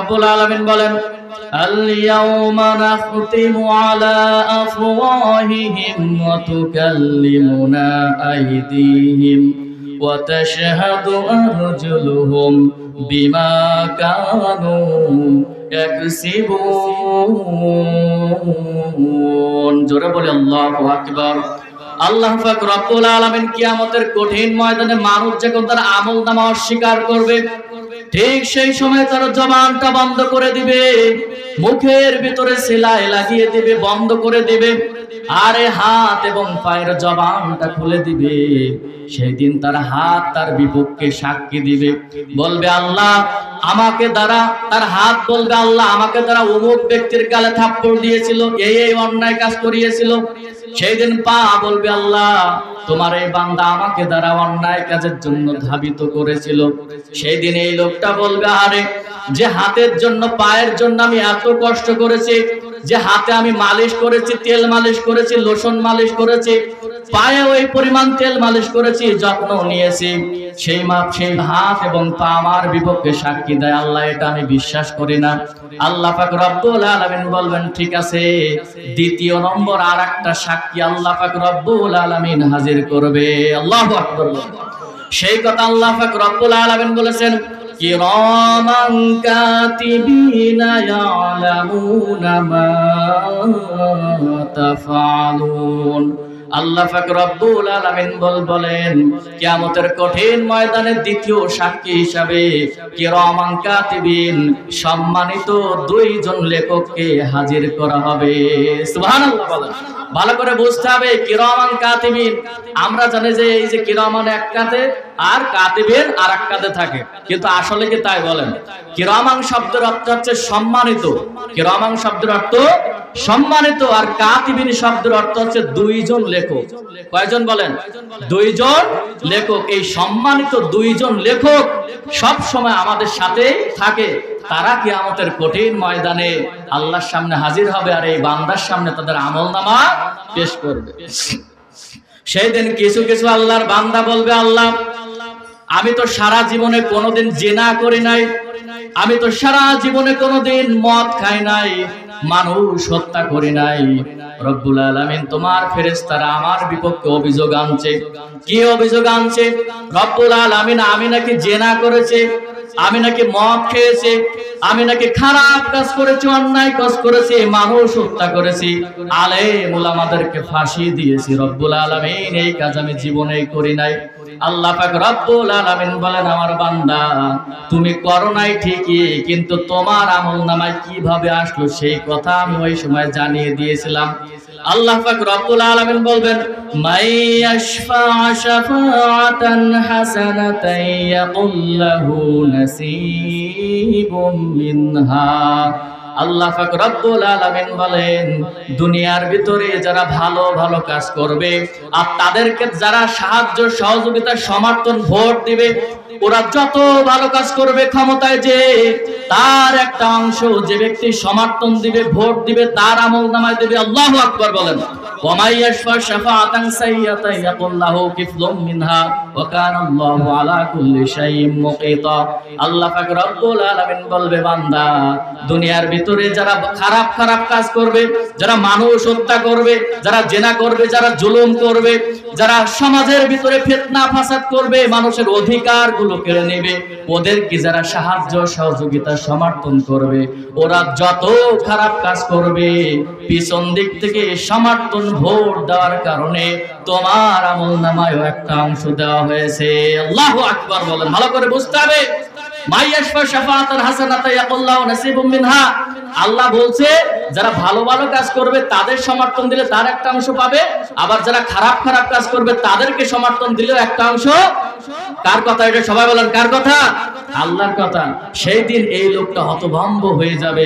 রব্বুল আলামিন বলেন আল-ইয়াওমা নাখতিমু আলা আফওয়াহিহিম ওয়া তুকাল্লিমুনা আইদিহিম ওয়া তাশহাদু আরজুলুহুম বিমা কানু ইয়াকসিবুন। জোরে বলে আল্লাহু আকবার। আল্লাহ পাক রব্বুল আলামিন কিয়ামতের কঠিন ময়দানে মানুষ যখন তার আমলনামা অস্বীকার করবে, ঠিক সেই সময় তার জবানটা বন্ধ করে দিবে, মুখের ভিতরে সেলাই লাগিয়ে দিবে, বন্ধ করে দিবে, আরে হাত এবং পায়ের জবানটা খুলে দিবে। সেই দিন তার হাত তার বিপক্ষে সাক্ষী দিবে, বলবে আল্লাহ আমাকে দ্বারা, তার হাত বলবে আল্লাহ আমাকে দ্বারা অমুক ব্যক্তির গালে থাপ্পড় দিয়েছিল, এই অন্যায় কাজ করিয়েছিল। সেই দিন পা বলবে আল্লাহ তোমার এই বান্দা আমাকে দ্বারা অন্যায় কাজের জন্য ধাবিত করেছিল। সেই দিন এই লোকটা বলবে আরে যে হাতের জন্য পায়ের জন্য আমি এত কষ্ট করেছি, যে হাতে আমি মালিশ করেছি, তেল মালিশ করেছি, লোশন মালিশ করেছি, পায়ে ওই পরিমাণ তেল মালিশ করেছি, যত্ন নিয়েছি, সেই হাত এবং পা আমার বিপক্ষে সাক্ষী দেয়, আল্লাহ এটা আমি বিশ্বাস করি না। আল্লাহ পাক রব্বুল আলামিন বলবেন ঠিক আছে, দ্বিতীয় নম্বর আরেকটা সাক্ষী আল্লাহ পাক রব্বুল আলামিন হাজির করবে। আল্লাহু আকবার। সেই কথা আল্লাহ পাক রব্বুল আলামিন বলেছেন কিরামান কাতিবিনা ইয়ালামুনা মা তাফআলুন। আল্লাহ পাক রব্বুল আলামিন বলেন কিয়ামতের কঠিন ময়দানে দ্বিতীয় সাক্ষী হিসাবে কিরামান কাতিবিন সম্মানিত দুইজন লেখককে হাজির করা হবে। সুবহানাল্লাহ বলেন। ভালো করে বুঝতে হবে কিরামান কাতিবিন, আমরা জানি যে এই যে কিরামান এক কাঁধে আর কাতিবিন আর এক কাঁধে থাকে, কিন্তু আসলে কি তাই? বলেন। কিরামান শব্দের অর্থ হচ্ছে সম্মানিত, কিরামান শব্দের অর্থ সম্মানিত, আর কাতিবিন শব্দের অর্থ হচ্ছে দুইজন লেখক। কয়জন বলেন? দুইজন লেখক। এই সম্মানিত দুইজন লেখক সব সময় আমাদের সাথে থাকে। তারা কিয়ামতের কঠিন ময়দানে আল্লাহর সামনে হাজির হবে আর এই বান্দার সামনে তাদের আমলনামা পেশ করবে। সেই দিন কিছু কিছু আল্লাহর বান্দা বলবে আল্লাহ আমি তো সারা জীবনে কোনোদিন জিনা করি নাই, আমি তো সারা জীবনে কোনোদিন মদ খাই নাই, মানুষ হত্যা করি নাই। রব্বুল আলামিন তোমার ফেরেশতারা আমার বিপক্ষে অভিযোগ আনছে। কি অভিযোগ আনছে? রব্বুল আলামিন আমি নাকি জিনা করেছি, আমি নাকি মদ খেয়েছি, আমি নাকি খারাপ কাজ করেছি, অন্যায় কাজ করেছি, মানুষ হত্যা করেছি, আলেম উলামাদেরকে ফাঁসি দিয়েছি। রব্বুল আলামিন এই কাজ আমি জীবনেই করি নাই। আল্লাহ পাক রব্বুল আলামিন বলেন আমার বান্দা তুমি করো নাই ঠিকই, কিন্তু তোমার আমলনামায় কিভাবে আসলো সেই কথা আমি ওই সময় জানিয়ে দিয়েছিলাম। আল্লাহ পাক রব্বুল আলামিন বলবেন মাইয়াশফা শাফাআতান হাসানাতান ইয়াকুল্লাহু নাসিবুম মিনহা। আল্লাহ পাক রব্বুল আলামিন বলেন দুনিয়ার ভিতরে যারা ভালো ভালো কাজ করবে আর তাদেরকে যারা সাহায্য সহযোগিতা সমর্থন ভোট দিবে, ওরা যত ভালো কাজ করবে ক্ষমতায় যে তার একটা অংশ যে ব্যক্তি সমর্থন দিবে ভোট দিবে তার আমলনামায় দেবে। আল্লাহু আকবার বলেন। ওয়ামাইয়াশফা শাফাআতান সাইয়্যাতান ইয়াকুল্লাহু কিফলুম মিনহা ওয়া কানা আল্লাহু আলা কুল্লি শাইইন মুকিতা। আল্লাহ পাক রব্বুল আলামিন বলবে বান্দা দুনিয়ার ভিতরে যারা খারাপ খারাপ কাজ করবে, যারা মানুষ হত্যা করবে, যারা জিনা করবে, যারা জুলুম করবে, যারা সমাজের ভিতরে ফিতনা ফাসাদ করবে, মানুষের অধিকার গুলো কেড়ে নেবে, ওদেরকে যারা সাহায্য সহযোগিতা সমর্থন করবে, ওরা যত খারাপ কাজ করবে পিছন দিক থেকে সমর্থন ভোট দেওয়ার কারণে তোমার আমলনামায়ও একটা অংশ দেওয়া হয়েছে। আল্লাহু আকবার বলেন। ভালো করে বুঝতে হবে মাইয়াশফা শাফাআতান হাসানাতান ইয়াকুল্লাহু নাসিবুম মিনহা। আল্লাহ বলছে যারা ভালো ভালো কাজ করবে তাদের সমর্থন দিলে তার একটা অংশ পাবে, আবার যারা খারাপ খারাপ কাজ করবে তাদেরকে সমর্থন দিলেও একটা অংশ। কার কথা এটা? সবাই বলেন কার কথা? আল্লাহর কথা। সেই দিন এই লোকটা হতভম্ব হয়ে যাবে।